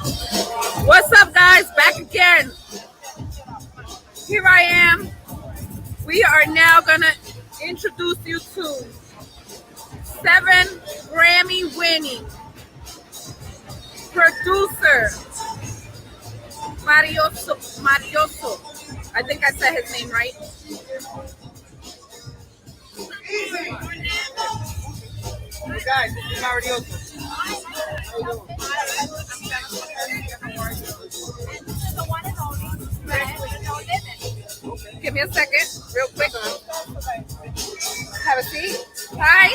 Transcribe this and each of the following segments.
What's up, guys? Back again. Here I am. We are now gonna introduce you to 7 Grammy winning producer Marioso. I think I said his name right. Hey guys, this is Marioso. Give me a second, real quick. Have a seat. Hi.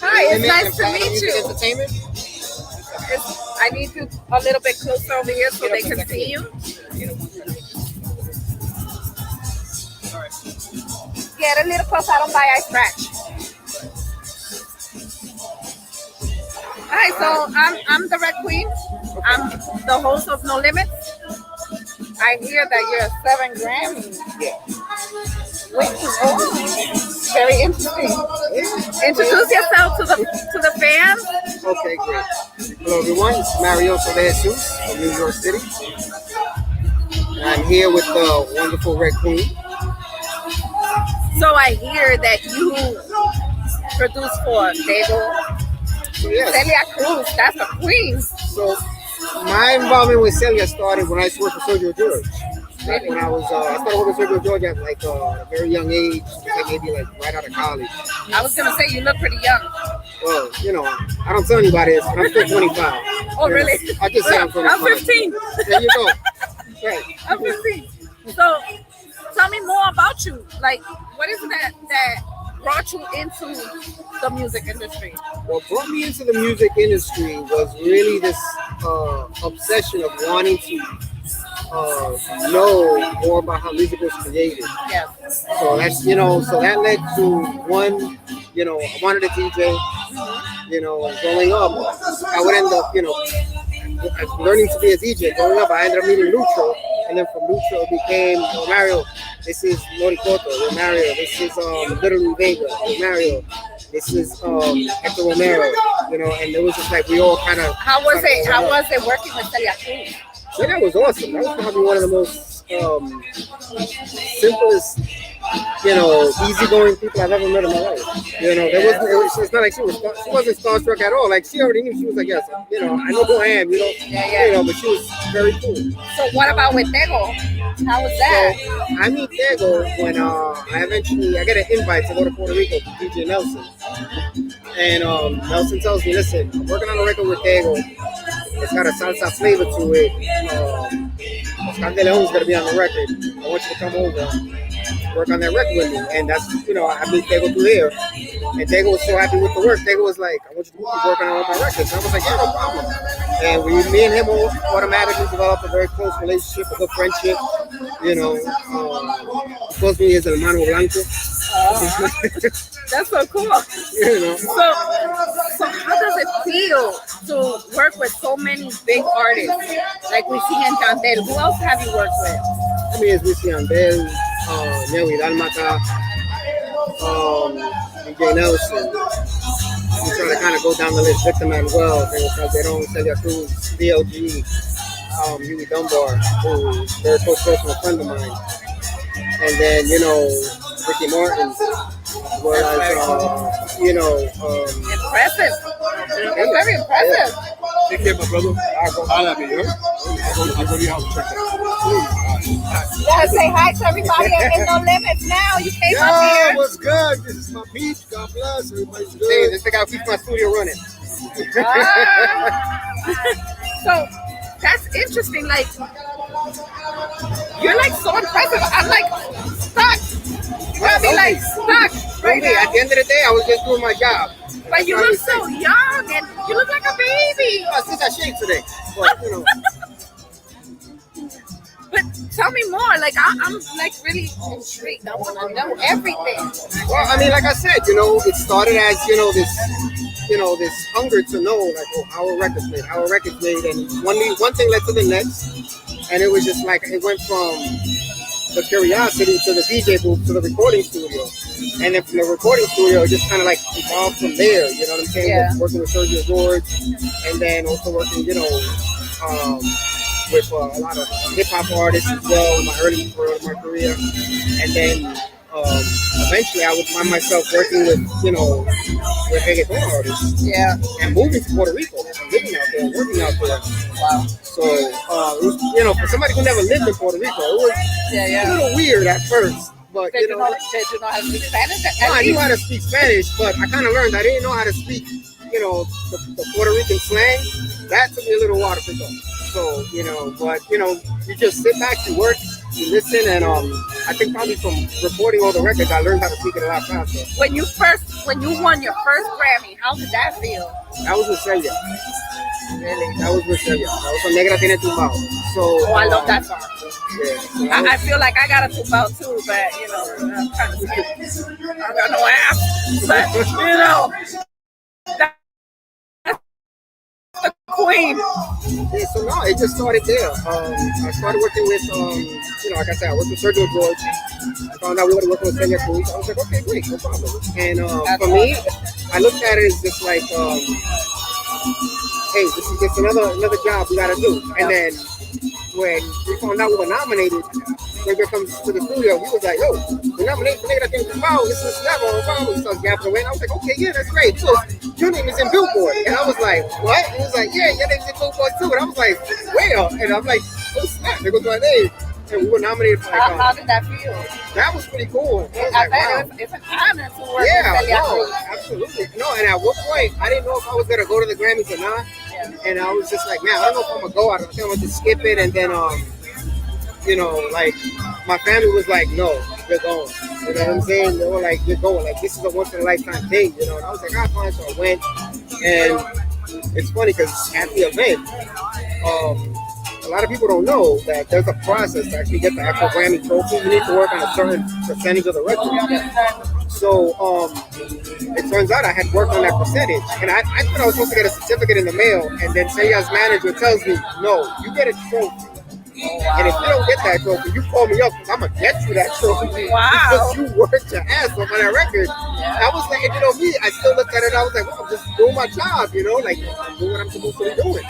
Hi, it's nice to meet you. Entertainment. I need you a little bit closer over here so they can see you. Get a little closer, I don't buy, I scratch. Hi, so I'm the Red Queen. I'm the host of No Limits. I hear that you're 7 Grammys. Yeah. Wait, oh, very interesting. Introduce yourself to the fans. Okay, great. Hello everyone, it's Marioso Jesus from New York City. And I'm here with the wonderful Red Queen. So I hear that you produce for Diego, So yes, Celia Cruz. That's the queen. so my involvement with Celia started when I used to work for Sergio George. Back when I started working with Sergio George at like a very young age, like maybe like right out of college. I was gonna say you look pretty young. Well, I don't tell anybody this, but I'm still 25. Oh, really? I just say I'm 25. I'm 15. There you go. Right. I'm 15. So tell me more about you. Like, what is it that brought you into the music industry? What brought me into the music industry was really this obsession of wanting to know more about how music was created. Yes. So that's so that led to one. I wanted to DJ. Growing up, I would end up learning to be a DJ. Growing up, I ended up meeting Lucho, and then from Lucho it became Mario. This is Moricoto, Mario. This is Literally Vega, Mario. This is Hector Romero. And it was just like we all kind of. How was it working with Celia Cruz? Yeah, that was awesome. That was probably one of the most simplest, easygoing people I've ever met in my life. It's not like she wasn't starstruck at all. Like she already knew. She was like, yes, I know who I am. But she was very cool. So what about with Diego? How was that? So I meet Diego when I get an invite to go to Puerto Rico to DJ Nelson, and Nelson tells me, listen, I'm working on a record with Diego. It's got a salsa flavor to it. Oscar de Leon's gonna be on the record. I want you to come over, work on that record with me. And that's, I meet Diego through there. And Diego was so happy with the work. Diego was like, I want you to keep working on all my records. And I was like, yeah, no problem. And me and him automatically developed a very close relationship, a good friendship. He calls me his hermano blanco. That's so cool. So how does it feel to work with so many big artists? Like we see in Yandel. Who else have you worked with? I mean, it's Wisin Yandel, Newy Dalmata, DJ Nelson. We try to kind of go down the list. Victor Manuel, Calderon, Celia Cruz, DLG, Huey Dunbar, who's a very close personal friend of mine. And then, Ricky Martin. Impressive. It's very impressive. Take care, my brother. I'll have you. I'll go to your house and check that. You gotta say hi to everybody in No Limits now. You came up here. What's good? This is my beach. God bless. Everybody's good. Hey, this thing I keep my studio running. So that's interesting. Like, you're like so impressive. I'm like stuck. You gotta be like stuck right now. At the end of the day, I was just doing my job. But you look so young and you look like a baby. Since I shaved today. But, But tell me more. Like I'm like really intrigued. I want to know everything. Well, I mean, like I said, it started as this hunger to know, like, how a record's made, and one thing led to the next, and it was just like it went from the curiosity to the DJ booth to the recording studio. And then from the recording studio, it just kind of like evolved from there. You know what I'm saying? Yeah. Working with Sergio George, and then also working, with a lot of hip hop artists as well in my early part of my career. And then eventually, I would find myself working with reggaeton artists. Yeah. And moving to Puerto Rico, and living out there, and working out there. Wow. So, it was, for somebody who never lived in Puerto Rico, it was a little weird at first. But, did you know how to speak Spanish? No, I knew how to speak Spanish, but I kind of learned I didn't know how to speak, the Puerto Rican slang. That took me a little while to pick up. So, you just sit back, you work, you listen, and I think probably from recording all the records, I learned how to speak it a lot faster. When you won your first Grammy, how did that feel? That was with Celia. Really? That was with Celia. That was on Negra Tiene Tu Mao. So, I love that song. Yeah. I feel like I got a tumbao too, but I'm kind of I got no ass, but that's the queen. Yeah, so no, it just started there. I started working with, like I said, I worked with Sergio George. I found out we were working with Celia Cruz. I was like, okay, great, no problem. And for me, I looked at it as just like, hey, this is just another job we gotta do. And then when we found out we were nominated, Sergio comes to the studio. He was like, yo, we're nominated for Negra Tiene Tu Mao. This is level. He starts gapping away. And I was like, okay, yeah, that's great. So your name is in Billboard. And I was like, what? And he was like, yeah, your name's in Billboard too. And I was like, where? And I'm like, oh snap, there goes my name. And we were nominated for how did that feel? That was pretty cool. I bet it's an honor to work with Celia Cruz. Absolutely. No, and at one point, I didn't know if I was going to go to the Grammys or not. And I was just like, man, I don't know if I'm going to go. I think I'm going to skip it. And then, my family was like, no, you're going. You know what I'm saying? They were like, you're going. Like, this is a once-in-a-lifetime thing, And I was like, fine. So I went. And it's funny because at the event, a lot of people don't know that there's a process to actually get the actual Grammy trophy. You need to work on a certain percentage of the record. So it turns out I had worked on that percentage. And I thought I was supposed to get a certificate in the mail. And then Celia's manager tells me, no, you get a trophy. And if you don't get that trophy, you call me up because I'm going to get you that trophy. Wow. Because you worked your ass off on that record. I was like, me, I still looked at it. I was like, well, I'm just doing my job, like I'm doing what I'm supposed to be doing.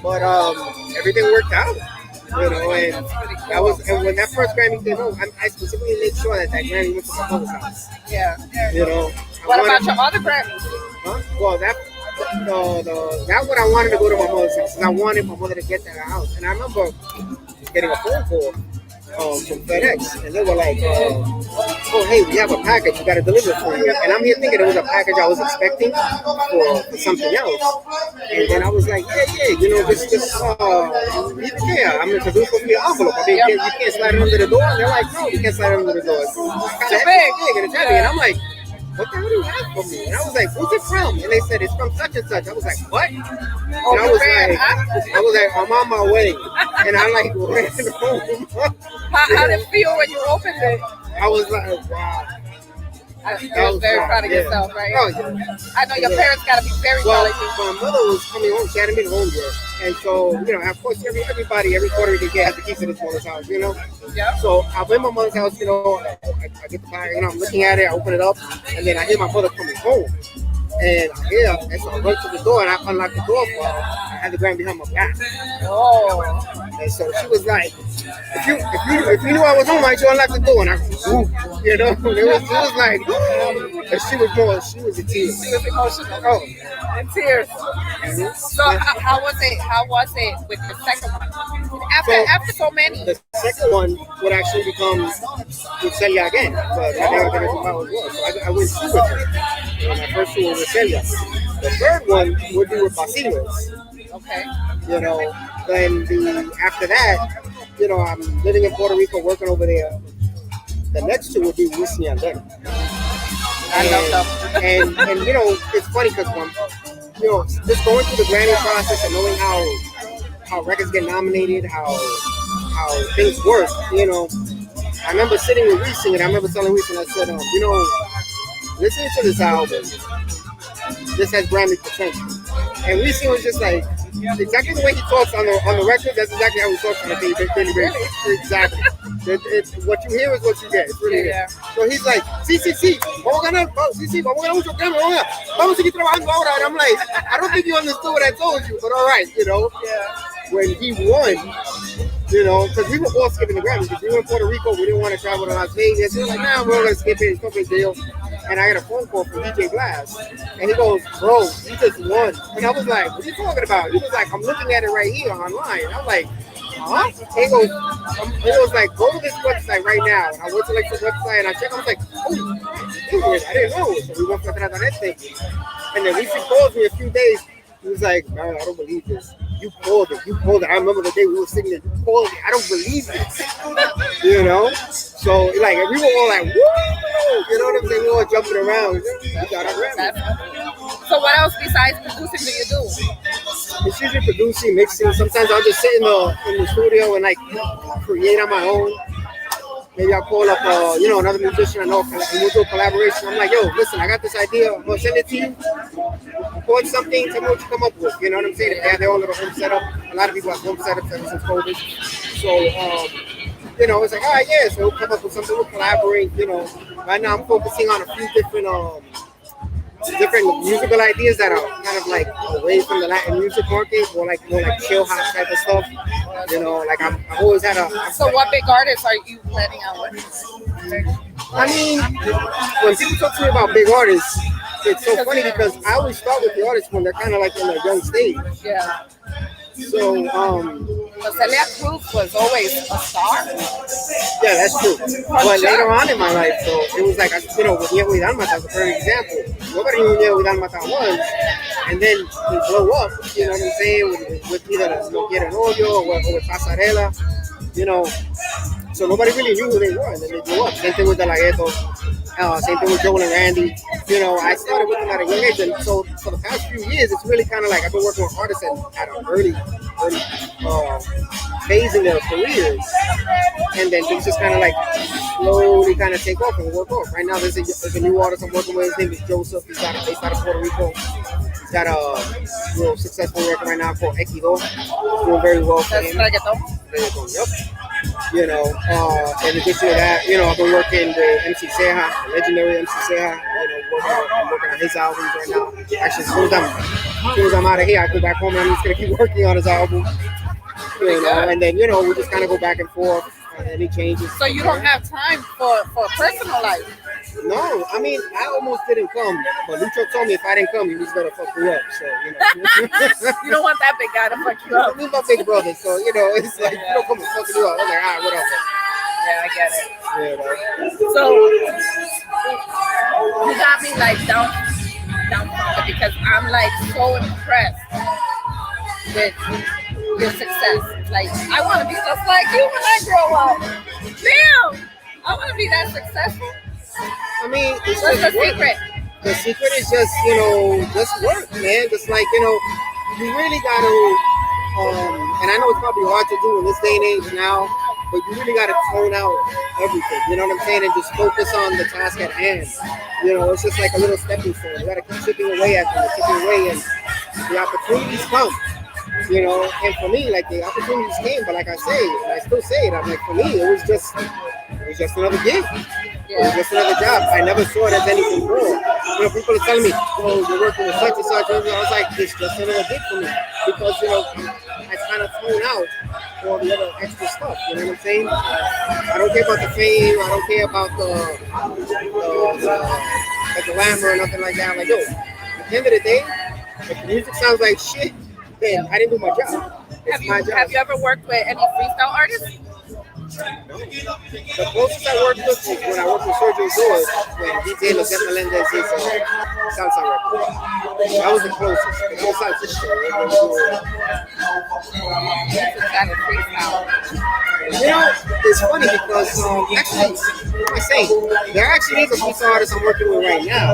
But everything worked out, and that was, and when that first Grammy came home, I specifically made sure that Grammy went to my mother's house. Yeah. What about your other Grammys? Huh? Well, that one I wanted to go to my mother's house, and I wanted my mother to get that house. And I remember getting a phone call from FedEx, and they were like, oh, hey, we have a package, we got to deliver it for you. And I'm here thinking it was a package I was expecting for something else. And then I was like, yeah, just leave it there. I mean, because it was supposed to be an envelope. I mean, you can't slide it under the door. And they're like, no, you can't slide it under the door. It's kind of big and it's heavy. And I'm like, what the hell do you have for me? And I was like, who's it from? And they said, it's from such and such. I was like, what? And I was like, I'm on my way. And I like ran home. How did it feel when you opened it? I was like, wow. I was very proud of yourself, right? Oh, yeah. I know your parents got to be very proud of you. My mother was coming home. She hadn't been home yet. And so, of course, everybody, every Puerto Rican kid has the keys to this mother's house, Yeah. So I'm in my mother's house, I get the fire, I'm looking at it, I open it up, and then I hear my mother coming home. And so I run to the door and I unlock the door for her. I had the Grammy behind my back. Oh. And so she was like, if you knew I was home, I'd unlock the door. And I it was like, and she was in tears. She was emotional. Oh. In tears. Mm-hmm. So how was it with the second one? After so many. The second one would actually become with Celia again. But I never got into my own work. So I went two with her. My first two was with Celia. The third one would be with Bacilos. Okay. Then after that, I'm living in Puerto Rico, working over there. The next two would be Wisin and Yandel. I love them. and it's funny because just going through the Grammy process and knowing how records get nominated, how things work, I remember sitting with Wisin and I remember telling Wisin, I said, listening to this album, this has Grammy potential. And Wisin was just like, exactly the way he talks on the record, that's exactly how he talks on the daily basis. Exactly. What you hear is what you get. It's really Yeah. So he's like, sí, vamos a ganar, sí, vamos a ganar mucho Grammy, vamos a seguir trabajando ahora. And I'm like, I don't think you understood what I told you, but all right, Yeah. when he won, because we were all skipping the Grammy. Because we were in Puerto Rico, we didn't want to travel to Las Vegas. We were like, nah, we're going to skip it. It's no big deal. And I got a phone call from DJ Blast. And he goes, bro, you just won. And I was like, what are you talking about? He was like, I'm looking at it right here online. I'm like, huh? And he was like, go to this website right now. And I went to like the website and I checked. I was like, oh, I didn't know. So we went for that on that thing. And then Lisa calls me a few days. He was like, man, I don't believe this. You pulled it. I remember the day we were sitting there. You pulled it. I don't believe this. So like we were all like, woo! You know what I'm saying? We were all jumping around. We got our Grammy. So what else besides producing do you do? It's usually producing, mixing. Sometimes I'll just sit in the studio and like create on my own. Maybe I'll call up another musician I know, and we'll do a collaboration. I'm like, yo, listen, I got this idea. I'm gonna send it to you. Record something, tell me what you come up with. You know what I'm saying? If they have their own little home setup. A lot of people have home setups ever since COVID. So it's like, all right, yeah. So we'll come up with something, we'll collaborate. Right now I'm focusing on a few different musical ideas that are kind of like away from the Latin music market, more like chill house type of stuff. Like I've always had So what big artists are you planning on working with? I mean, when people talk to me about big artists, it's so funny because I always start with the artists when they're kind of like in a young stage. Yeah. So, Celia Cruz was always a star. Yeah, that's true. But later on in my life, so it was like, with Diego y Dalmata was a perfect example. Nobody knew who Diego y Dalmata was. And then he blew up, you know what I'm saying, with either No Quiere Novio or with Pasarela, So nobody really knew who they were, and then they blew up. Same thing with De La Ghetto. Same thing with Joel and Randy. I started with them at a young age, and so for the past few years, it's really kind of like I've been working with artists at an early phase in their careers, and then things just kind of like slowly kind of take off and work off. Right now, there's a new artist I'm working with. His name is Joseph. He's based out of Puerto Rico. He's got a real successful record right now called Equido. It's doing very well for him. Reggaeton. Yep. In addition to that, I've been working with MC Ceja, the legendary MC Ceja. I'm working on his albums right now. Actually, as soon as I'm out of here, I go back home and I'm just gonna keep working on his album. And then we just kind of go back and forth on any changes. So you don't have time for personal life? No, I mean I almost didn't come, but Lucho told me if I didn't come, he was gonna fuck me up. So you don't want that big guy to fuck you up. He's my big brother, so it's like you don't come and fuck you up. I'm like, all right, whatever. Yeah, I get it. Yeah, so you got me like down because I'm like so impressed with your success. Like I want to be just like you when I grow up. Damn, I want to be that successful. I mean, it's what's just the secret? The secret is just just work, man. Just like you really got to. And I know it's probably hard to do in this day and age now, but you really got to tone out everything. You know what I'm saying? And just focus on the task at hand. It's just like a little stepping stone. You got to keep chipping away at them, and the opportunities come. And for me, like the opportunities came, but like I say, and I still say it, I'm like, for me, it was just another gig. It was just another job. I never saw it as anything more. People are telling me, oh, you're working with such and such. I was like, it's just another gig for me. Because, I kind of tone out all the other extra stuff. You know what I'm saying? I don't care about the fame. I don't care about the glamour or nothing like that. I'm like, yo, at the end of the day, if the music sounds like shit, then I didn't do my job. It's my job. Have you ever worked with any freestyle artists? No. The closest I worked with was when I worked with Sergio Doors when DJ Los Melendez his salsa record. That was the closest. But no salsa. It's funny because actually, what am I saying? There actually is a freestyle artist I'm working with right now.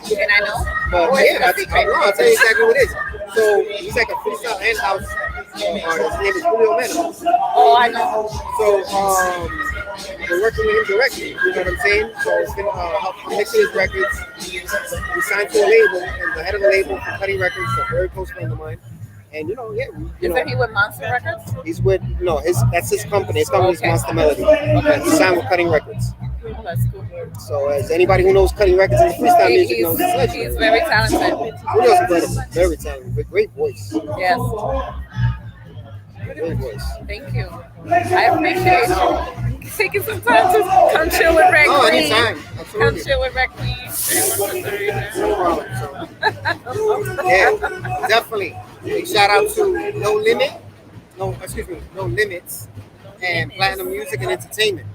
And I know. But I'll tell you exactly what it is. So he's like a freestyle and house artist. His name is Julio Mena. Oh, I know. So we're working with him directly. You know what I'm saying? So it's gonna help mixing his records. We signed to a label, and the head of the label for Cutting Records, a very close friend of mine. And you know, yeah, Isn't he with Monster Records? he's with that's his company. His company's Okay. Monster Melody. Okay, he's signed with Cutting Records. Oh, that's cool. So as anybody who knows Cutting Records and freestyle music knows, he's He's legendary. very talented. Julio's incredible, very talented, with great voice. Yes. Great voice. Thank you. I appreciate you taking some time to come chill with Red Oh, Queen. anytime. Come Absolutely. chill with Red Queen. No problem. So, yeah, definitely. Big shout out to No Limit. No, excuse me, No Limits. And Platinum Music and Entertainment.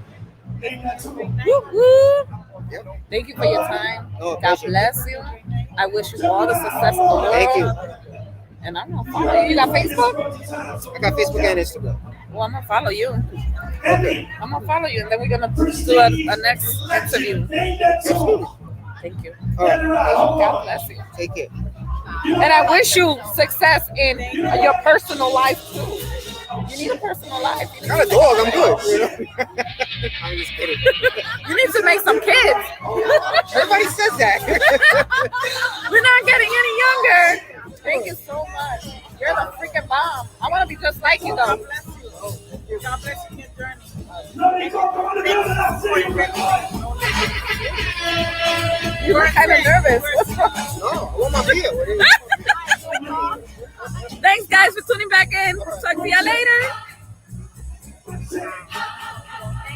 Woo, woo. Yep. Thank you for your time. Oh, God pleasure. bless you. I wish you all the success in the world. Thank you. And I'm gonna follow you. You got Facebook? I got Facebook and Instagram. Well, I'm gonna follow you. Okay. I'm gonna follow you, and then we're gonna do a next interview. Absolutely. Thank you. All right. Pleasure. God bless you. Take care. And I wish you success in your personal life too. You need a personal life. You Got a dog. I'm good. You know? I'm just kidding. You need to make some kids. Everybody says that. We're not getting any younger. Thank you so much. You're the freaking bomb. I want to be just like you, though. God bless you in your journey. You were kind of nervous. What's wrong? No, I want my beer. What is- Thanks, guys, for tuning back in. Talk to y'all later.